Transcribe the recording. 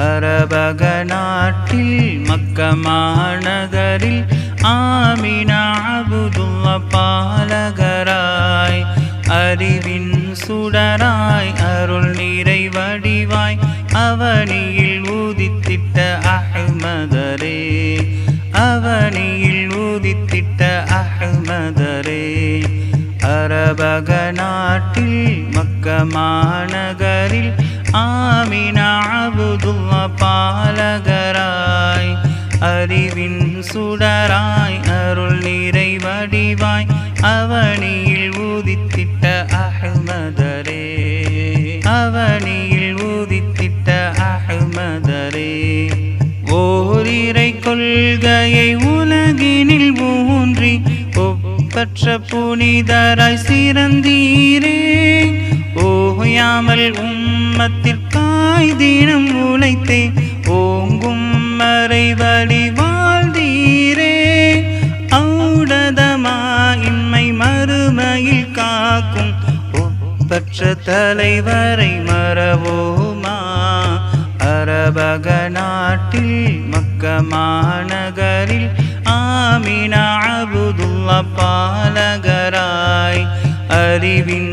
அரபக நாட்டில் மக்க மாநகரில் ஆமினா அப்துல்லா பாலகராய் அறிவின் சுடராய் அருள் நிறை வடிவாய் அவனியில் உதித்திட்ட அஹ்மதரே அவனியில் உதித்திட்ட அஹ்மதரே அரபக நாட்டில் மக்க மாநகரில் ஆமினா அப்துல்லா பாலகராய் அறிவின் சுடராய் அருள் நிறை வடிவாய் அவனியில் உதித்திட்ட அஹ்மதரே அவனியில் உதித்திட்ட அஹ்மதரே ஓரிரை கொள்கையை உலகினில் ஊன்றி ஒப்பற்ற புனிதராய் சிறந்தீரே ஓயாமல் உம்மத்திற்காய் தினம் உழைத்தே ஓங்கும் மறைவழி வாழ்ந்தீரே ஔடதமா இம்மை மறுமையில் காக்கும் ஒப்பற்ற தலைவரை மறவோமா அரபக நாட்டில் மக்க மாநகரில் ஆமினா அப்துல்லா பாலகராய் அறிவின்